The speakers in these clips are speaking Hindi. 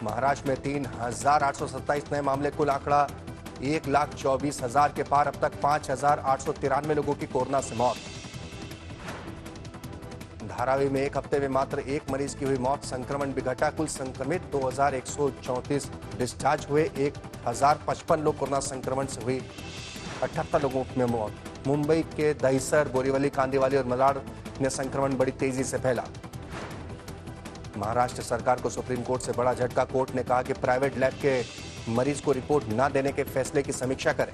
महाराष्ट्र में 3,827 नए मामले, कुल आंकड़ा 1,24,000 के पार। अब तक 5,893 लोगों की कोरोना से मौत। धारावी में एक हफ्ते में मात्र एक मरीज की हुई मौत, संक्रमण भी घटा। कुल संक्रमित 2,134 डिस्चार्ज हुए, 1,055 लोग कोरोना संक्रमण से हुई 78 लोगों में मौत। मुंबई के दहिसर, बोरीवली, कांदीवाली और मलाड में संक्रमण बड़ी तेजी से फैला। महाराष्ट्र सरकार को सुप्रीम कोर्ट से बड़ा झटका। कोर्ट ने कहा कि प्राइवेट लैब के मरीज को रिपोर्ट न देने के फैसले की समीक्षा करें।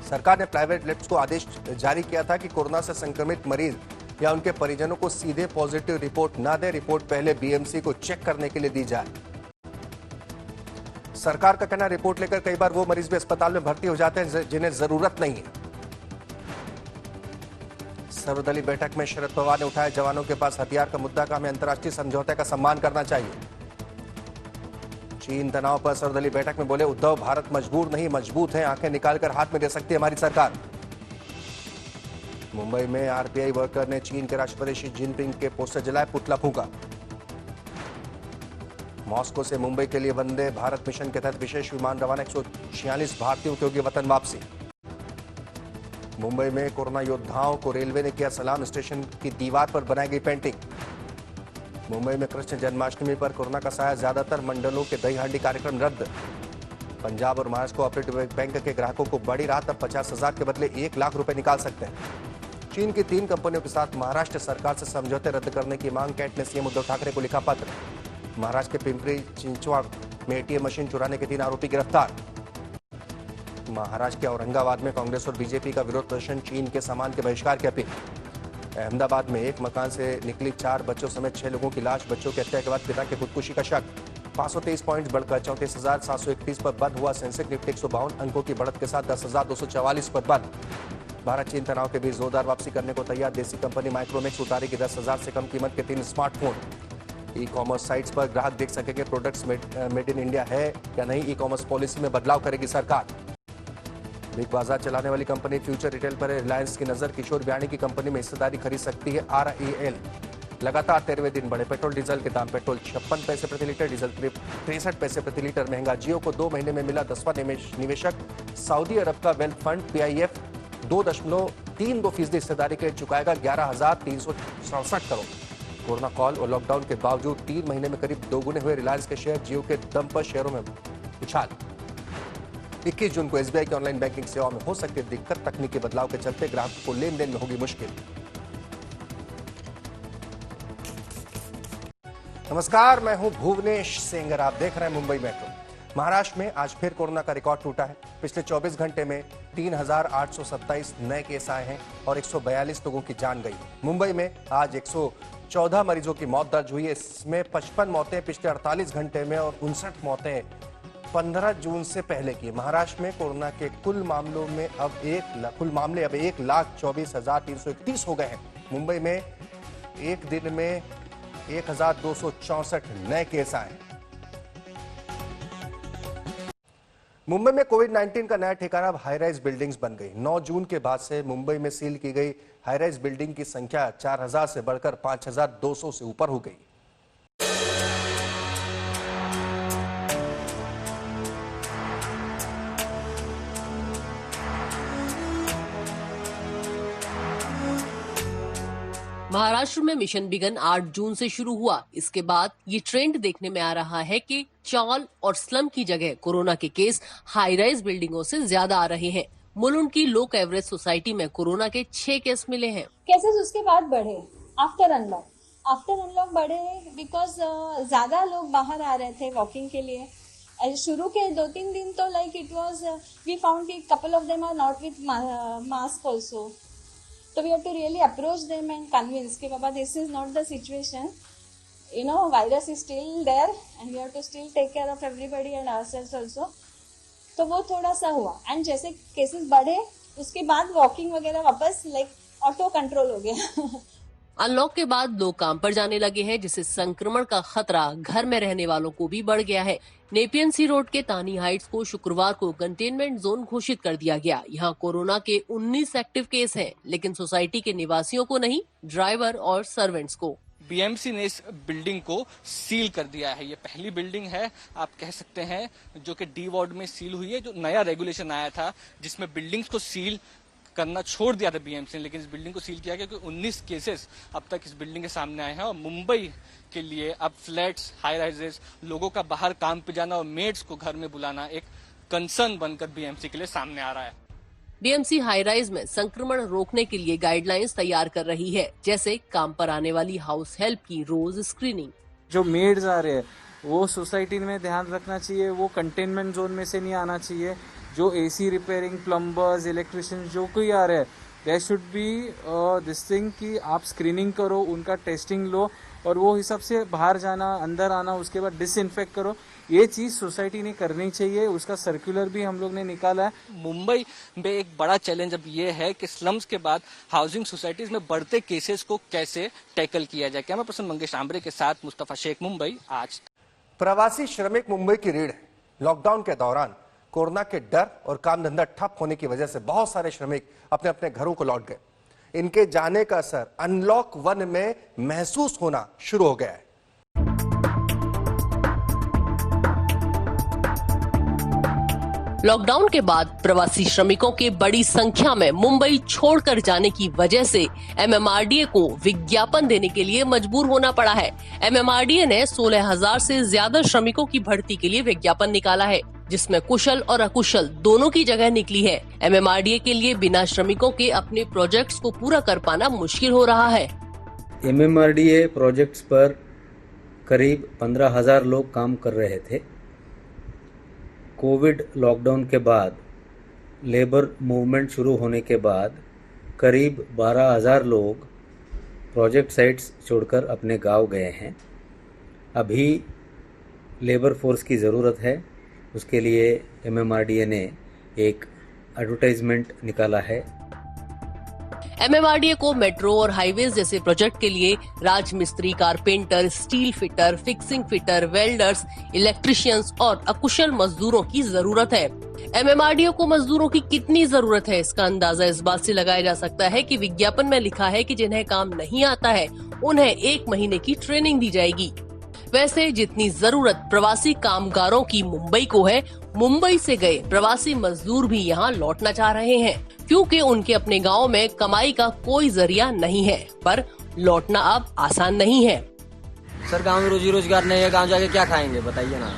सरकार ने प्राइवेट लैब्स को आदेश जारी किया था कि कोरोना से संक्रमित मरीज या उनके परिजनों को सीधे पॉजिटिव रिपोर्ट न दे, रिपोर्ट पहले बीएमसी को चेक करने के लिए दी जाए। सरकार का कहना, रिपोर्ट लेकर कई बार वो मरीज भी अस्पताल में भर्ती हो जाते हैं जिन्हें जरूरत नहीं है। सर्वदलीय बैठक में शरद पवार ने उठाया, जवानों के पास हथियार का मुद्दा का हमें अंतर्राष्ट्रीय समझौते का सम्मान करना चाहिए। चीन तनाव पर सर्वदलीय बैठक में बोले उद्धव, भारत मजबूर नहीं मजबूत है, आंखें निकालकर हाथ में दे सकती है हमारी सरकार। मुंबई में आरपीआई वर्कर ने चीन के राष्ट्रपति शी जिनपिंग के पोस्टर जलाए, पुतला फूंका। मॉस्को से मुंबई के लिए वंदे भारत मिशन के तहत विशेष विमान रवाना, 146 भारतीयों की होगी वतन वापसी। मुंबई में कोरोना योद्धाओं को रेलवे ने किया सलाम, स्टेशन की दीवार पर बनाई गई पेंटिंग। मुंबई में कृष्ण जन्माष्टमी पर कोरोना का साया, ज्यादातर मंडलों के दही हांडी कार्यक्रम रद्द। पंजाब और महाराष्ट्र कोऑपरेटिव बैंक के ग्राहकों को बड़ी राहत, अब 50,000 के बदले 1 लाख रुपए निकाल सकते हैं। चीन की 3 कंपनियों के साथ महाराष्ट्र सरकार से समझौते रद्द करने की मांग, कैट ने सीएम उद्धव ठाकरे को लिखा पत्र। महाराष्ट्र के पिंपरी चिंचवड़ में एटीएम मशीन चुराने के 3 आरोपी गिरफ्तार। महाराष्ट्र के औरंगाबाद में कांग्रेस और बीजेपी का विरोध प्रदर्शन, चीन के सामान के बहिष्कार की अपील। अहमदाबाद में एक मकान से निकली 4 बच्चों समेत 6 लोगों की लाश, बच्चों की हत्या के बाद पिता की खुदकुशी का शक। 523 पॉइंट बढ़कर 34,731 पर बंद हुआ सेंसेक्स। निफ्टी 152 अंकों की बढ़त के साथ 10,244 पर बंद। भारत चीन तनाव के बीच जोरदार वापसी करने को तैयार। देसी कंपनी माइक्रोमैक्स उतारेगी 10,000 से कम कीमत के 3 स्मार्टफोन। ई कॉमर्स साइट्स पर ग्राहक देख सकेंगे प्रोडक्ट्स मेड इन इंडिया है या नहीं। ई कॉमर्स पॉलिसी में बदलाव करेगी सरकार। बिग बाजार चलाने वाली कंपनी फ्यूचर रिटेल पर रिलायंस की नजर। किशोर बियाणी की कंपनी में हिस्सेदारी खरीद सकती है RIL। लगातार 13वें दिन बढ़े पेट्रोल डीजल के दाम। पेट्रोल 56 पैसे प्रति लीटर, डीजल 63 पैसे प्रति लीटर महंगा। जियो को 2 महीने में मिला 10वां निवेशक। सऊदी अरब का वेल्थ फंड PIF 2.32% हिस्सेदारी के चुकाएगा 11,367 करोड़। कोरोना कॉल और लॉकडाउन के बावजूद 3 महीने में करीब दोगुने हुए रिलायंस के शेयर। जियो के दम पर शेयरों में उछाल। 21 जून को SBI की ऑनलाइन बैंकिंग सेवा में हो सकती है दिक्कत। तकनीकी बदलाव के चलते ग्राहकों को लेन देन में होगी मुश्किल। नमस्कार, मैं हूं भुवनेश सेंगर, आप देख रहे हैं मुंबई मेट्रो। महाराष्ट्र में आज फिर कोरोना का रिकॉर्ड टूटा है। पिछले 24 घंटे में 3,827 नए केस आए हैं और 142 लोगों की जान गई। मुंबई में आज 114 मरीजों की मौत दर्ज हुई है। इसमें 55 मौतें पिछले 48 घंटे में और 59 मौतें 15 जून से पहले की। महाराष्ट्र में कोरोना के कुल मामले अब 1,24,331 हो गए हैं। मुंबई में एक दिन में 1,264 नए केस आए। मुंबई में कोविड-19 का नया ठिकाना अब हाई राइज बिल्डिंग्स बन गई। 9 जून के बाद से मुंबई में सील की गई हाई राइज बिल्डिंग की संख्या 4,000 से बढ़कर 5,200 से ऊपर हो गई। महाराष्ट्र में मिशन बिगन 8 जून से शुरू हुआ। इसके बाद ये ट्रेंड देखने में आ रहा है कि चाल और स्लम की जगह कोरोना के केस हाई राइज बिल्डिंगों से ज्यादा आ रहे हैं। मुलुंड की लोक एवरेज सोसाइटी में कोरोना के 6 केस मिले हैं। केसेस उसके बाद बढ़े आफ्टर अनलॉक बढ़े बिकॉज ज्यादा लोग बाहर आ रहे थे वॉकिंग के लिए। शुरू के 2-3 दिन तो like it was we found कि couple of them are not with mask also. So we have to really approach them and convince कि बाबा this is not the situation. Virus is still there and we have to still take care of everybody and ourselves also. तो वो थोड़ा सा हुआ एंड जैसे केसेस बढ़े उसके बाद वॉकिंग वगैरह वापस लाइक ऑटो कंट्रोल हो गया। अनलॉक के बाद लोग काम पर जाने लगे हैं, जिससे संक्रमण का खतरा घर में रहने वालों को भी बढ़ गया है। नेपियन सी रोड के तानी हाइट्स को शुक्रवार को कंटेनमेंट जोन घोषित कर दिया गया। यहाँ कोरोना के 19 एक्टिव केस हैं, लेकिन सोसाइटी के निवासियों को नहीं, ड्राइवर और सर्वेंट्स को। बीएमसी ने इस बिल्डिंग को सील कर दिया है। ये पहली बिल्डिंग है आप कह सकते हैं जो कि डी वार्ड में सील हुई है। जो नया रेगुलेशन आया था जिसमें बिल्डिंग्स को सील करना छोड़ दिया था बीएमसी ने, लेकिन इस बिल्डिंग को सील किया क्योंकि 19 केसेस अब तक इस बिल्डिंग के सामने आए हैं। और मुंबई के लिए अब फ्लैट्स, हाई राइजेस, लोगों का बाहर काम पे जाना और मेड्स को घर में बुलाना एक कंसर्न बनकर बीएमसी के लिए सामने आ रहा है। बीएमसी हाई राइज में संक्रमण रोकने के लिए गाइडलाइंस तैयार कर रही है, जैसे काम पर आने वाली हाउस हेल्प की रोज स्क्रीनिंग। जो मेड्स आ रहे हैं वो सोसाइटी में ध्यान रखना चाहिए, वो कंटेनमेंट जोन में से नहीं आना चाहिए। जो एसी रिपेयरिंग, प्लम्बर्स, इलेक्ट्रिशियन जो कोई आ रहे हैं, there should be this thing कि आप स्क्रीनिंग करो, उनका टेस्टिंग लो और वो हिसाब से बाहर जाना, अंदर आना, उसके बाद डिसइंफेक्ट करो। ये चीज सोसाइटी ने करनी चाहिए, उसका सर्कुलर भी हम लोग ने निकाला है। मुंबई में एक बड़ा चैलेंज अब ये है कि स्लम्स के बाद हाउसिंग सोसाइटीज में बढ़ते केसेस को कैसे टैकल किया जाए। कैमरा पर्सन मंगेश आंबरे के साथ मुस्तफा शेख, मुंबई आज। प्रवासी श्रमिक मुंबई की रीढ़ है। लॉकडाउन के दौरान कोरोना के डर और काम धंधा ठप होने की वजह से बहुत सारे श्रमिक अपने अपने घरों को लौट गए। इनके जाने का असर अनलॉक 1 में महसूस होना शुरू हो गया है। लॉकडाउन के बाद प्रवासी श्रमिकों के बड़ी संख्या में मुंबई छोड़कर जाने की वजह से एमएमआरडीए को विज्ञापन देने के लिए मजबूर होना पड़ा है। एमएमआरडीए ने 16,000 से ज्यादा श्रमिकों की भर्ती के लिए विज्ञापन निकाला है, जिसमें कुशल और अकुशल दोनों की जगह निकली है। एमएमआरडीए के लिए बिना श्रमिकों के अपने प्रोजेक्ट्स को पूरा कर पाना मुश्किल हो रहा है। एमएमआरडीए प्रोजेक्ट्स पर करीब 15,000 लोग काम कर रहे थे। कोविड लॉकडाउन के बाद, लेबर मूवमेंट शुरू होने के बाद करीब 12,000 लोग प्रोजेक्ट साइट्स छोड़कर अपने गांव गए हैं। अभी लेबर फोर्स की ज़रूरत है, उसके लिए एमएमआरडीए ने एक एडवर्टाइजमेंट निकाला है। एमएमआरडीए को मेट्रो और हाईवेज जैसे प्रोजेक्ट के लिए राजमिस्त्री, carpenter, steel fitter, fixing fitter, welders, electricians और अकुशल मजदूरों की जरूरत है। एमएमआरडीए को मजदूरों की कितनी जरूरत है, इसका अंदाजा इस बात से लगाया जा सकता है कि विज्ञापन में लिखा है कि जिन्हें काम नहीं आता है उन्हें 1 महीने की ट्रेनिंग दी जाएगी। वैसे जितनी जरूरत प्रवासी कामगारों की मुंबई को है, मुंबई से गए प्रवासी मजदूर भी यहाँ लौटना चाह रहे हैं, क्योंकि उनके अपने गांव में कमाई का कोई जरिया नहीं है। पर लौटना अब आसान नहीं है। सर गांव में रोजी रोजगार नहीं है, गांव जाके क्या खाएंगे बताइए ना।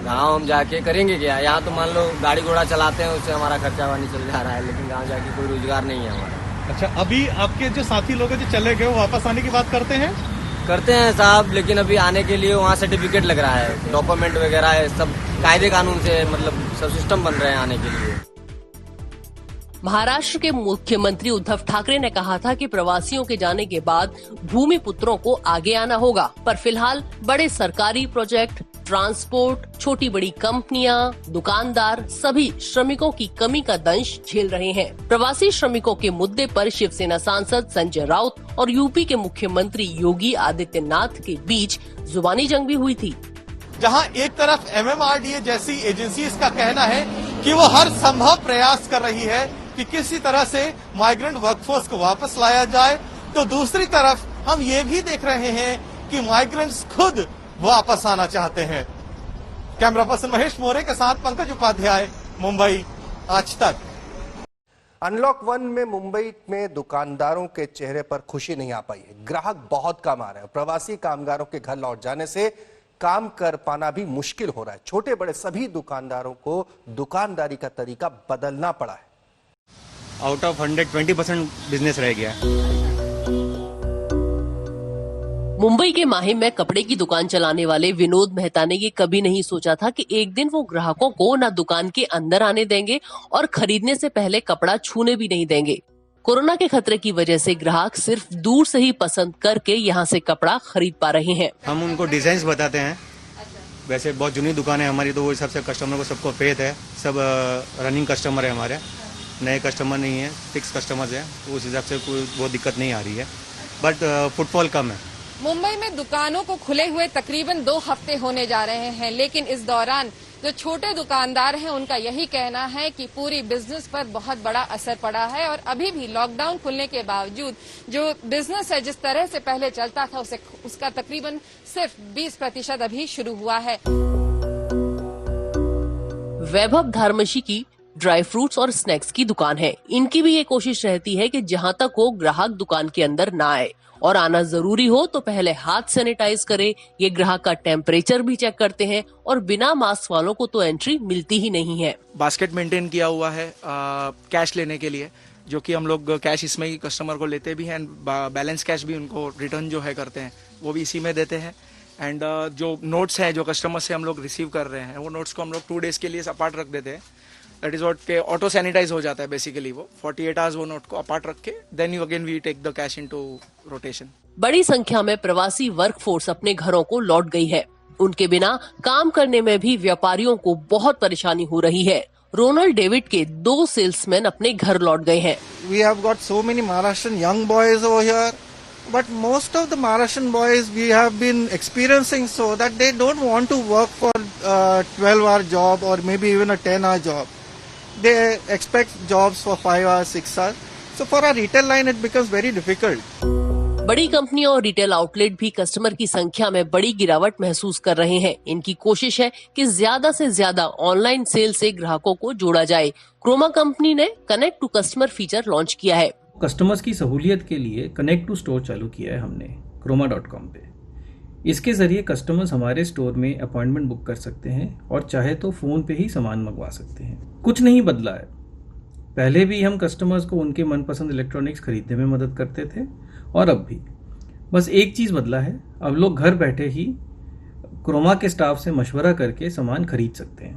गांव हम जाके करेंगे क्या? यहाँ तो मान लो गाड़ी घोड़ा चलाते हैं, उससे हमारा खर्चा पानी चल जा रहा है, लेकिन गाँव जाके कोई रोजगार नहीं है हमारा। अच्छा, अभी आपके जो साथी लोग जो चले गए वो वापस आने की बात करते हैं साहब, लेकिन अभी आने के लिए वहाँ सर्टिफिकेट लग रहा है, डॉक्यूमेंट वगैरह है, सब कायदे कानून से मतलब सब सिस्टम बन रहे हैं आने के लिए। महाराष्ट्र के मुख्यमंत्री उद्धव ठाकरे ने कहा था कि प्रवासियों के जाने के बाद भूमिपुत्रों को आगे आना होगा, पर फिलहाल बड़े सरकारी प्रोजेक्ट, ट्रांसपोर्ट, छोटी बड़ी कंपनियां, दुकानदार सभी श्रमिकों की कमी का दंश झेल रहे हैं। प्रवासी श्रमिकों के मुद्दे पर शिवसेना सांसद संजय राउत और यूपी के मुख्यमंत्री योगी आदित्यनाथ के बीच जुबानी जंग भी हुई थी। जहां एक तरफ एमएमआरडीए जैसी एजेंसी का कहना है कि वो हर संभव प्रयास कर रही है कि किसी तरह से माइग्रेंट वर्कफोर्स को वापस लाया जाए, तो दूसरी तरफ हम ये भी देख रहे हैं कि माइग्रेंट्स खुद वापस आना चाहते हैं। कैमरा पर्सन महेश मोरे के साथ पंकज उपाध्याय, मुंबई आज तक। अनलॉक 1 में मुंबई में दुकानदारों के चेहरे पर खुशी नहीं आ पाई है। ग्राहक बहुत कम आ रहे हैं। प्रवासी कामगारों के घर लौट जाने से काम कर पाना भी मुश्किल हो रहा है। छोटे बड़े सभी दुकानदारों को दुकानदारी का तरीका बदलना पड़ा है। आउट ऑफ 120% बिजनेस रह गया। मुंबई के माहिम में कपड़े की दुकान चलाने वाले विनोद मेहता ने ये कभी नहीं सोचा था कि एक दिन वो ग्राहकों को न दुकान के अंदर आने देंगे और खरीदने से पहले कपड़ा छूने भी नहीं देंगे। कोरोना के खतरे की वजह से ग्राहक सिर्फ दूर से ही पसंद करके यहाँ से कपड़ा खरीद पा रहे हैं। हम उनको डिजाइन बताते हैं। वैसे बहुत जुनी दुकान है हमारी, तो वो हिसाब से कस्टमर को सबको फेथ है। सब रनिंग कस्टमर है हमारे, नए कस्टमर नहीं है, फिक्स कस्टमर्स है। उस हिसाब से कोई बहुत दिक्कत नहीं आ रही है, बट फुटफॉल कम है। मुंबई में दुकानों को खुले हुए तकरीबन 2 हफ्ते होने जा रहे हैं, लेकिन इस दौरान जो छोटे दुकानदार हैं उनका यही कहना है कि पूरी बिजनेस पर बहुत बड़ा असर पड़ा है और अभी भी लॉकडाउन खुलने के बावजूद जो बिजनेस है जिस तरह से पहले चलता था उसका तकरीबन सिर्फ 20% अभी शुरू हुआ है। वैभव धारमशी की ड्राई फ्रूट्स और स्नैक्स की दुकान है। इनकी भी ये कोशिश रहती है कि जहां तक हो ग्राहक दुकान के अंदर ना आए और आना जरूरी हो तो पहले हाथ सैनिटाइज करे। ये ग्राहक का टेम्परेचर भी चेक करते हैं और बिना मास्क वालों को तो एंट्री मिलती ही नहीं है। बास्केट मेंटेन किया हुआ है कैश लेने के लिए, जो कि हम लोग कैश इसमें ही कस्टमर को लेते भी हैं, बैलेंस कैश भी उनको रिटर्न जो है करते हैं वो भी इसी में देते हैं। एंड जो नोट्स हैं जो कस्टमर से हम लोग रिसीव कर रहे हैं वो नोट्स को हम लोग 2 डेज के लिए अपार्ट रख देते हैं। दैट इज व्हाट के ऑटो सैनिटाइज हो जाता है बेसिकली। वो 48 आवर्स वो नोट को अपार्ट रख के then you again we take the cash into rotation. बड़ी संख्या में प्रवासी वर्कफोर्स अपने घरों को लौट गई है। उनके बिना काम करने में भी व्यापारियों को बहुत परेशानी हो रही है। रोनाल्ड डेविड के 2 सेल्समैन अपने घर लौट गए हैं। We have got so many Maharashtrian young boys over here, but most of the Maharashtrian boys we have been experiencing so that they don't want to work for a 12-hour job or maybe even a 10-hour job. They expect jobs for 5 hours, 6 hours. So for our retail line it becomes very difficult. बड़ी कंपनियां और रिटेल आउटलेट भी कस्टमर की संख्या में बड़ी गिरावट महसूस कर रहे हैं। इनकी कोशिश है कि ज्यादा से ज्यादा ऑनलाइन सेल से ग्राहकों को जोड़ा जाए। क्रोमा कंपनी ने connect to customer feature launch किया है। कस्टमर्स की सहूलियत के लिए कनेक्ट टू स्टोर चालू किया है हमने croma.com पे। इसके जरिए कस्टमर्स हमारे स्टोर में अपॉइंटमेंट बुक कर सकते हैं और चाहे तो फोन पे ही सामान मंगवा सकते हैं। कुछ नहीं बदला है। पहले भी हम कस्टमर्स को उनके मनपसंद इलेक्ट्रॉनिक्स खरीदने में मदद करते थे और अब भी। बस एक चीज बदला है, अब लोग घर बैठे ही क्रोमा के स्टाफ से मशवरा करके सामान खरीद सकते हैं।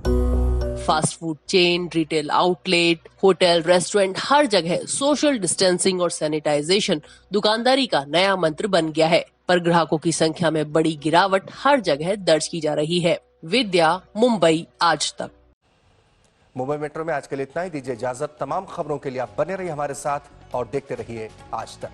Fast food chain, retail outlet, hotel, restaurant, हर जगह सोशल डिस्टेंसिंग और सैनिटाइजेशन दुकानदारी का नया मंत्र बन गया है। पर ग्राहकों की संख्या में बड़ी गिरावट हर जगह दर्ज की जा रही है। विद्या, मुंबई, आज तक। मुंबई मेट्रो में आज के लिए इतना ही। दीजिए इजाजत। तमाम खबरों के लिए आप बने रहिए हमारे साथ और देखते रहिए आज तक।